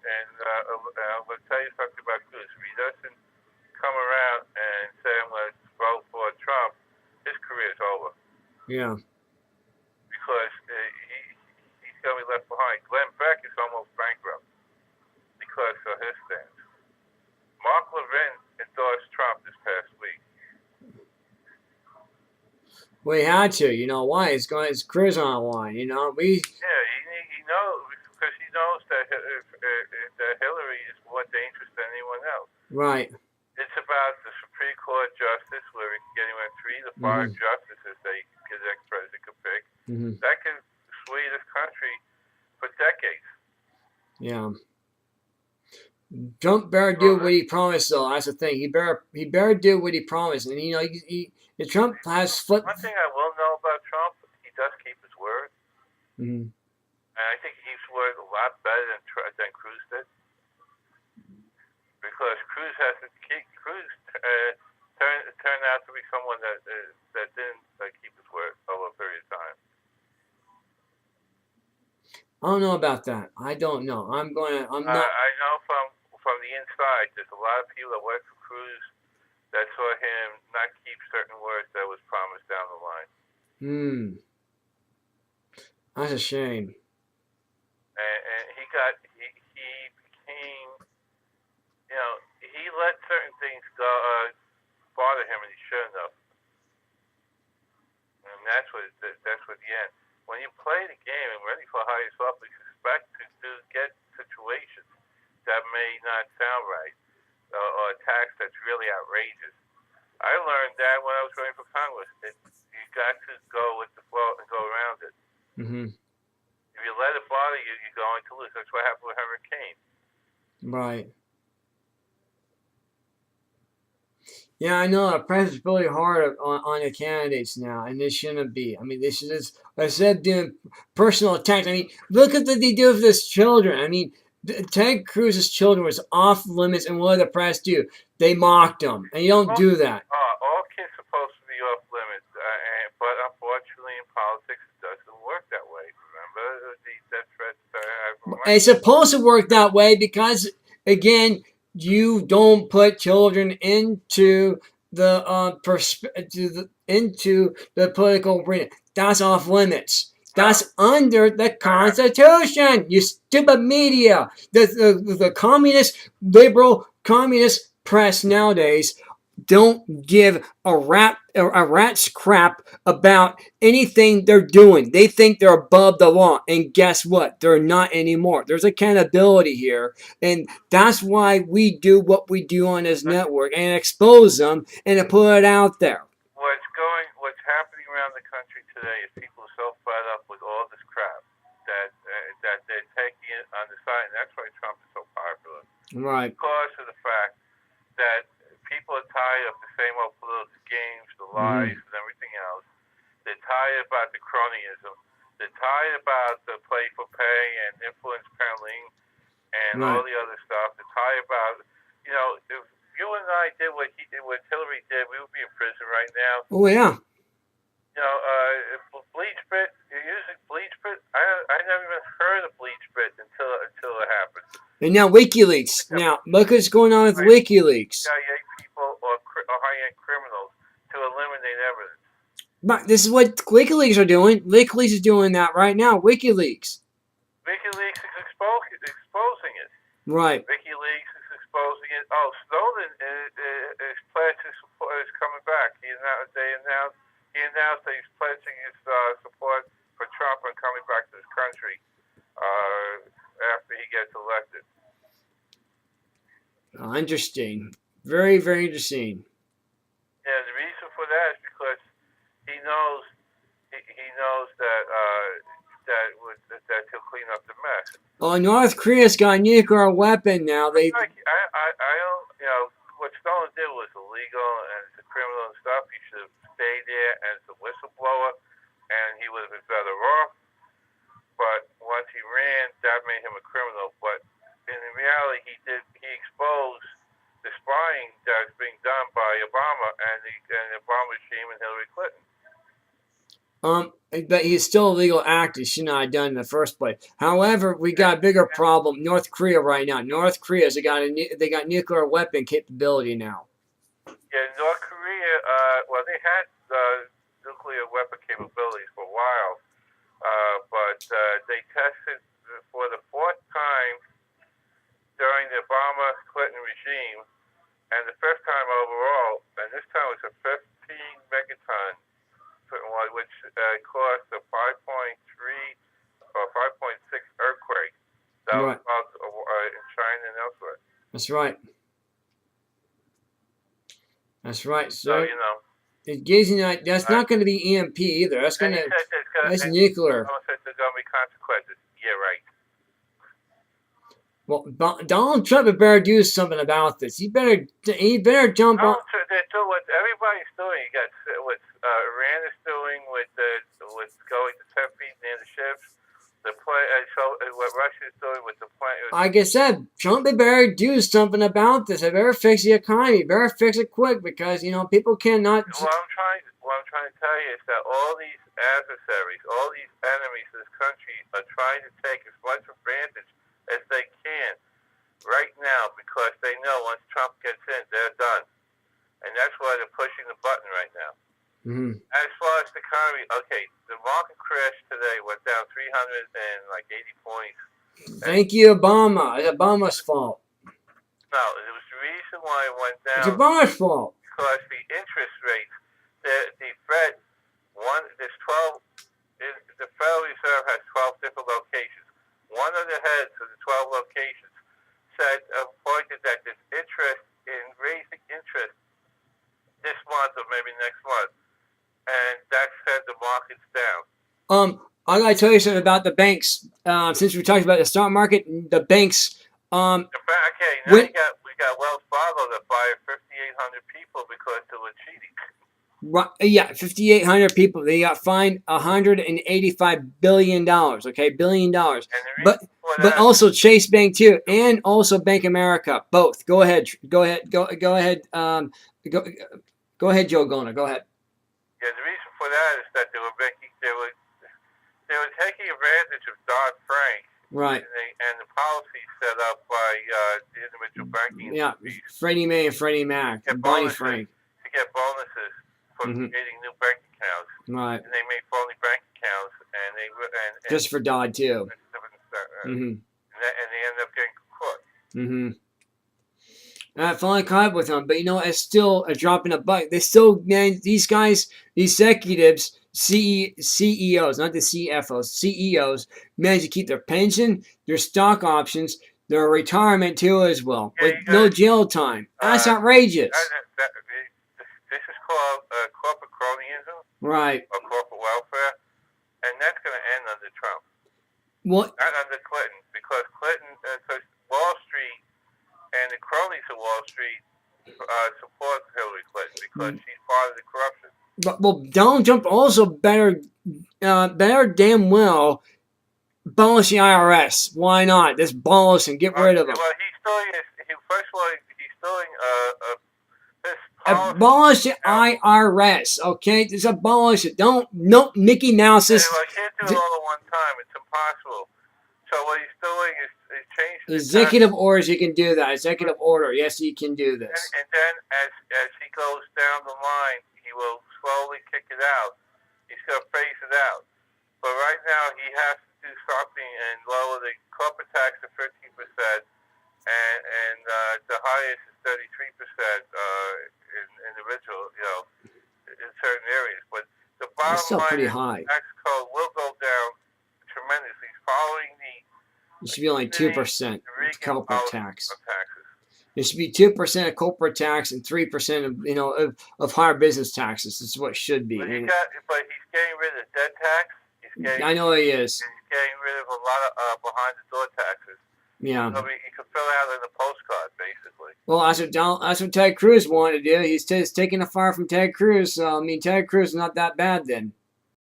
And I'm going to tell you something about Cruz. If he doesn't come around and say, I'm going to vote for Trump, his career is over. Yeah. Because he's going to be left behind. Glenn Beck is almost bankrupt because of his stance. Mark Levin endorsed Trump this past week. We had to, you know why? It's going. His career's on the line. You know, we. Yeah, he knows because he knows that Hillary is more dangerous than anyone else. Right. It's about the Supreme Court justice, where we can get anywhere 3 to 5 Mhm. justices that the next president could pick. Mhm. That could sway this country for decades. Yeah. Trump better do what he promised, though. That's the thing. He better do what he promised, and you know, Trump has flipped. One thing I will know about Trump, he does keep his word, Mhm. and I think he keeps his word a lot better than Cruz did, because Cruz turned out to be someone that didn't keep his word over a period of time. I don't know about that. I don't know. I'm not. I know from the inside, there's a lot of people that work for Cruz that saw him not keep certain words that was promised down the line. That's a shame. And he became, he let certain things go, bother him, and he shouldn't have. And that's what the end. When you play the game and ready for highest office, you expect to get situations that may not sound right, or a tax that's really outrageous. I learned that when I was running for Congress. You got to go with the flow and go around it. Mhm. If you let it bother you, you're going to lose. That's what happened with Henry Kane. Right. Yeah, I know. The press is really hard on the candidates now, and they shouldn't be. I mean, they should just, instead of doing personal attacks. I mean, look at what they do with his children. I mean, Ted Cruz's children was off limits, and what did the press do? They mocked him, and you don't do that. All kids are supposed to be off limits, but unfortunately, in politics, it doesn't work that way. Remember the death threats? It's supposed to work that way because, again, you don't put children into into the political arena. That's off limits. That's under the Constitution. You stupid media. The communist, liberal, communist press nowadays don't give a rat's crap about anything they're doing. They think they're above the law, and guess what? They're not anymore. There's accountability here, and that's why we do what we do on this network and expose them and put it out there. What's happening around the country today is people are so fed up with all this crap that they're taking it on the side, and that's why Trump is so popular. Right. Because of the fact that people are tired of the same old political games, the lies, and everything else. They're tired about the cronyism. They're tired about the play for pay and influence peddling and all the other stuff. They're tired about, if you and I did what Hillary did, we would be in prison right now. Oh yeah. Bleach bit. You're using bleach bit. I never even heard of bleach bit until it happened. And now WikiLeaks. Now look what's going on with WikiLeaks. CIA people or high-end criminals to eliminate evidence. But this is what WikiLeaks are doing. WikiLeaks is doing that right now. WikiLeaks. WikiLeaks is exposing it. Right. WikiLeaks is exposing it. Oh, Snowden is pledging support is coming back. He announced that he's pledging his support for Trump and coming back to this country after he gets elected. Interesting. Very, very interesting. Yeah, the reason for that is because he knows that he'll clean up the mess. Oh, North Korea's got a nuclear weapon now. I don't. What Stalin did was illegal and it's a criminal and stuff. He should have stayed there as a whistleblower, and he would have been better off. But once he ran, that made him a criminal. But in reality, he exposed the spying that's being done by Obama and the Obama regime and Hillary Clinton. But he's still a legal act. He should not have done in the first place. However, we got a bigger problem. North Korea right now. North Korea, they got nuclear weapon capability now. Yeah, North Korea. Well, they had nuclear weapon capabilities for a while, but they tested for the fourth time during the Obama-Clinton regime, and the fifth time overall. And this time was a 15 megaton, which caused a 5.3 or 5.6 earthquake. That was in China and elsewhere. That's right. That's right. So you know, it gives you that's not going to be EMP either. That's going to that's nuclear. Said there's going to be consequences. Yeah, right. Well, Donald Trump better do something about this. He better jump on. They're doing what everybody's doing. You got what Iran is doing with going to 10 feet near the ships. What Russia is doing with the plane. Like I said, Trump better do something about this. They better fix the economy. Better fix it quick because people cannot. What I'm trying to tell you is that all these adversaries, all these enemies of this country are trying to take as much advantage as they can right now because they know once Trump gets in, they're done. And that's why they're pushing the button right now. Mm-hmm. As far as the economy, okay, the market crash today went down 380 points. Thank you, Obama. It's Obama's fault. No, it was the reason why it went down. It's Obama's fault. Because the interest rates, the Fed, there's 12, the Federal Reserve has 12 different locations. One of the heads of the 12 locations pointed that there's interest in raising interest this month or maybe next month. And that said the market's down. I gotta tell you something about the banks. Since we talked about the stock market, the banks. We got Wells Fargo that fired 5,800 people because they were cheating. Right, yeah, 5,800 people. They got fined $185 billion. Okay, $1 billion. But also Chase Bank too, and also Bank America. Both. Go ahead. Go ahead, Joe Goldner. Go ahead. Yeah, the reason for that is that they were taking advantage of Dodd-Frank, right? And the policy set up by the individual banking. Yeah, Freddie Mae and Freddie Mac, Barney Frank, to get bonuses for creating new bank accounts. Right. And they made phony bank accounts, and just for Dodd too. And they ended up getting caught. Mm-hmm. I finally caught up with them, but it's still a drop in a bucket. They still, man, these guys, these executives, CEOs, not the CFOs, CEOs, manage to keep their pension, their stock options, their retirement too as well, with no jail time. That's outrageous. This is called corporate cronyism, right? Or corporate welfare, and that's going to end under Trump. What? Not under Clinton, because Wall Street and the cronies of Wall Street support Hillary Clinton because she's part of the corruption. But Donald Trump also better damn well abolish the IRS. Why not? Just abolish and get rid of them. Well, first of all, he's doing this policy. Abolish the IRS, okay? Just abolish it. No Mickey Mouse. Well, I can't do it all at one time. It's impossible. So what he's doing is changing executive orders. You can do that. Executive order. Yes, you can do this. And then as he goes down the line, he will slowly kick it out. He's going to phase it out. But right now, he has to do something and lower the corporate tax to 15%, and the highest is 33% in individual, in certain areas. But the bottom line is the tax code will go down tremendously, following the. It should be only 2% corporate tax. It should be 2% of corporate tax and 3% of higher business taxes. This is what it should be. But he's getting rid of debt tax. I know he is. He's getting rid of a lot of behind the door taxes. Yeah. So you can fill out in a postcard, basically. Well, that's what Ted Cruz wanted to do. He's taking the fire from Ted Cruz. So, Ted Cruz is not that bad then.